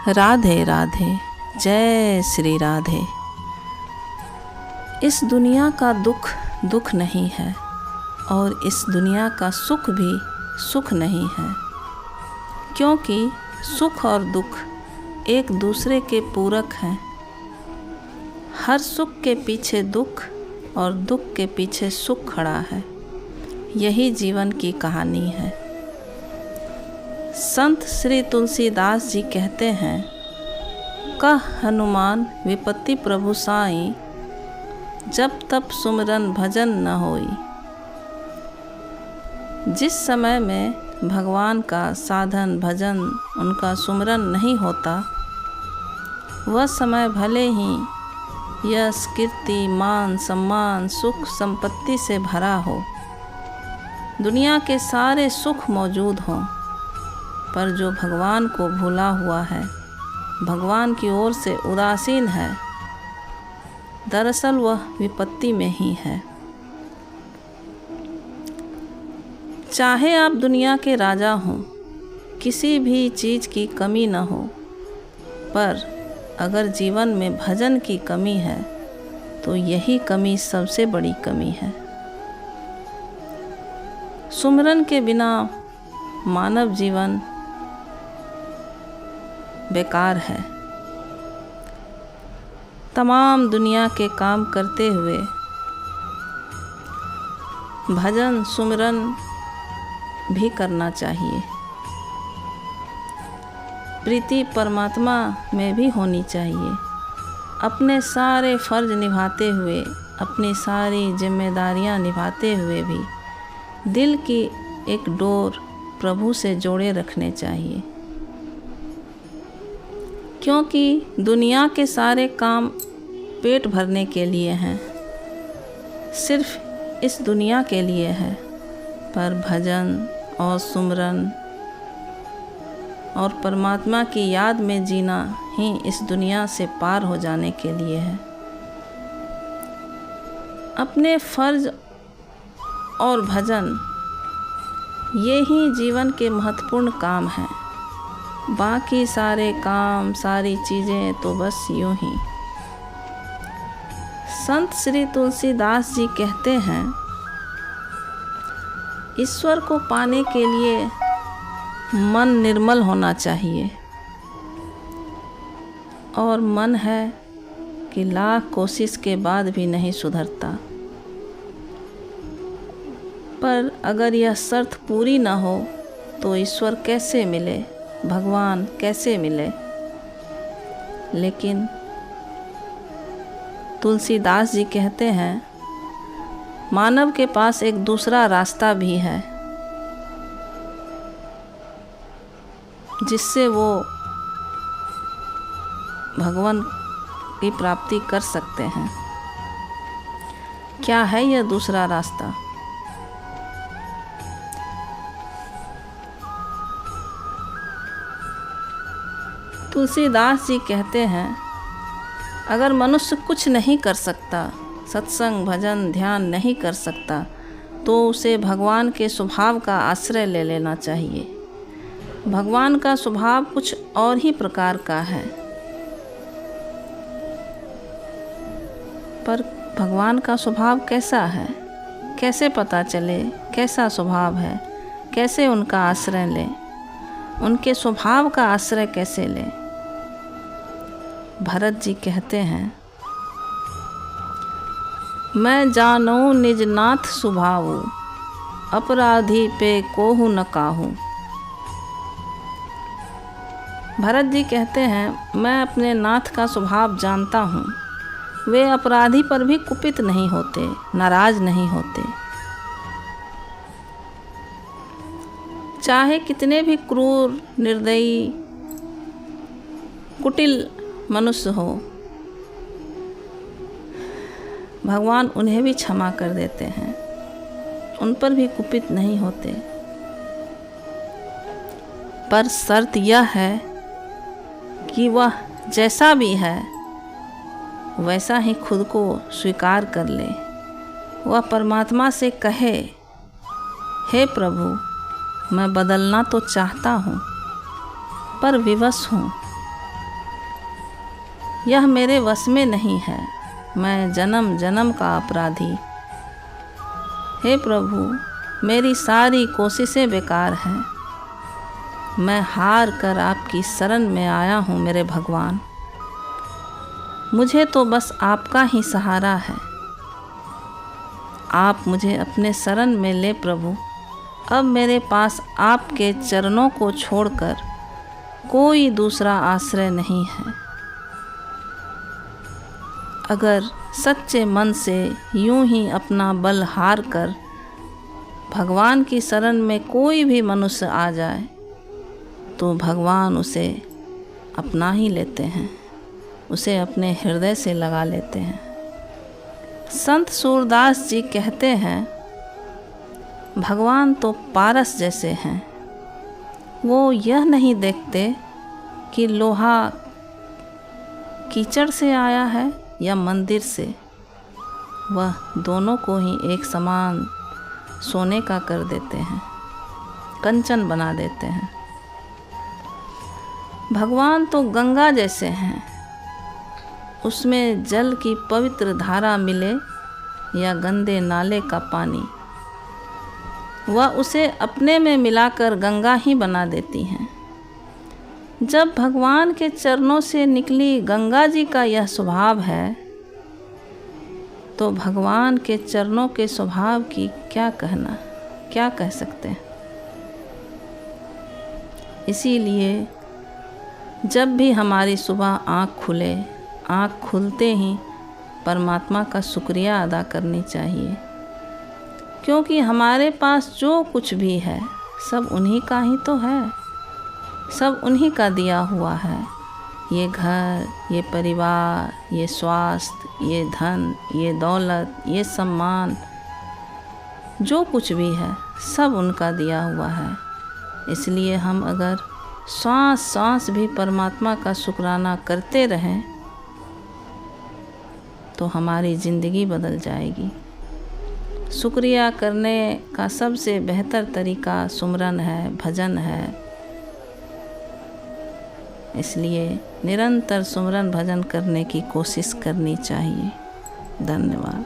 राधे राधे, जय श्री राधे। इस दुनिया का दुख दुख नहीं है और इस दुनिया का सुख भी सुख नहीं है, क्योंकि सुख और दुख एक दूसरे के पूरक हैं। हर सुख के पीछे दुख और दुख के पीछे सुख खड़ा है। यही जीवन की कहानी है। संत श्री तुलसीदास जी कहते हैं, कह हनुमान विपत्ति प्रभु साई, जब तब सुमिरन भजन न होई। जिस समय में भगवान का साधन भजन उनका सुमिरन नहीं होता, वह समय भले ही यश कीर्ति मान सम्मान सुख संपत्ति से भरा हो, दुनिया के सारे सुख मौजूद हों, पर जो भगवान को भूला हुआ है, भगवान की ओर से उदासीन है, दरअसल वह विपत्ति में ही है। चाहे आप दुनिया के राजा हों, किसी भी चीज़ की कमी न हो, पर अगर जीवन में भजन की कमी है तो यही कमी सबसे बड़ी कमी है। सुमिरन के बिना मानव जीवन बेकार है। तमाम दुनिया के काम करते हुए भजन सुमिरन भी करना चाहिए। प्रीति परमात्मा में भी होनी चाहिए। अपने सारे फर्ज निभाते हुए, अपनी सारी जिम्मेदारियां निभाते हुए भी दिल की एक डोर प्रभु से जोड़े रखने चाहिए, क्योंकि दुनिया के सारे काम पेट भरने के लिए हैं, सिर्फ इस दुनिया के लिए है, पर भजन और सुमिरन और परमात्मा की याद में जीना ही इस दुनिया से पार हो जाने के लिए है। अपने फर्ज और भजन ये ही जीवन के महत्वपूर्ण काम हैं। बाकी सारे काम सारी चीज़ें तो बस यूं ही। संत श्री तुलसीदास जी कहते हैं, ईश्वर को पाने के लिए मन निर्मल होना चाहिए, और मन है कि लाख कोशिश के बाद भी नहीं सुधरता। पर अगर यह शर्त पूरी न हो तो ईश्वर कैसे मिले, भगवान कैसे मिले। लेकिन तुलसीदास जी कहते हैं, मानव के पास एक दूसरा रास्ता भी है, जिससे वो भगवान की प्राप्ति कर सकते हैं। क्या है यह दूसरा रास्ता? तुलसीदास जी कहते हैं, अगर मनुष्य कुछ नहीं कर सकता, सत्संग भजन ध्यान नहीं कर सकता, तो उसे भगवान के स्वभाव का आश्रय ले लेना चाहिए। भगवान का स्वभाव कुछ और ही प्रकार का है, पर भगवान का स्वभाव कैसा है, कैसे पता चले कैसा स्वभाव है, कैसे उनका आश्रय लें, उनके स्वभाव का आश्रय कैसे लें। भरत जी कहते हैं, मैं जानूं निज नाथ स्वभावु, अपराधी पे कोहु न काहू। भरत जी कहते हैं, मैं अपने नाथ का स्वभाव जानता हूँ। वे अपराधी पर भी कुपित नहीं होते, नाराज नहीं होते। चाहे कितने भी क्रूर निर्दयी कुटिल मनुष्य हो, भगवान उन्हें भी क्षमा कर देते हैं, उन पर भी कुपित नहीं होते। पर शर्त यह है कि वह जैसा भी है वैसा ही खुद को स्वीकार कर ले। वह परमात्मा से कहे, हे प्रभु, मैं बदलना तो चाहता हूँ, पर विवश हूँ, यह मेरे वश में नहीं है। मैं जन्म जन्म का अपराधी। हे प्रभु, मेरी सारी कोशिशें बेकार हैं। मैं हार कर आपकी शरण में आया हूँ मेरे भगवान। मुझे तो बस आपका ही सहारा है। आप मुझे अपने शरण में ले प्रभु। अब मेरे पास आपके चरणों को छोड़कर कोई दूसरा आश्रय नहीं है। अगर सच्चे मन से यूं ही अपना बल हार कर भगवान की शरण में कोई भी मनुष्य आ जाए तो भगवान उसे अपना ही लेते हैं, उसे अपने हृदय से लगा लेते हैं। संत सूरदास जी कहते हैं, भगवान तो पारस जैसे हैं। वो यह नहीं देखते कि लोहा कीचड़ से आया है या मंदिर से। वह दोनों को ही एक समान सोने का कर देते हैं, कंचन बना देते हैं। भगवान तो गंगा जैसे हैं। उसमें जल की पवित्र धारा मिले या गंदे नाले का पानी, वह उसे अपने में मिलाकर गंगा ही बना देती हैं। जब भगवान के चरणों से निकली गंगा जी का यह स्वभाव है तो भगवान के चरणों के स्वभाव की क्या कहना, क्या कह सकते हैं। इसीलिए जब भी हमारी सुबह आँख खुले, आँख खुलते ही परमात्मा का शुक्रिया अदा करनी चाहिए, क्योंकि हमारे पास जो कुछ भी है सब उन्हीं का ही तो है, सब उन्हीं का दिया हुआ है। ये घर, ये परिवार, ये स्वास्थ्य, ये धन, ये दौलत, ये सम्मान, जो कुछ भी है सब उनका दिया हुआ है। इसलिए हम अगर सांस सांस भी परमात्मा का शुक्राना करते रहें तो हमारी ज़िंदगी बदल जाएगी। शुक्रिया करने का सबसे बेहतर तरीका सुमरन है, भजन है। इसलिए निरंतर सुमरन भजन करने की कोशिश करनी चाहिए। धन्यवाद।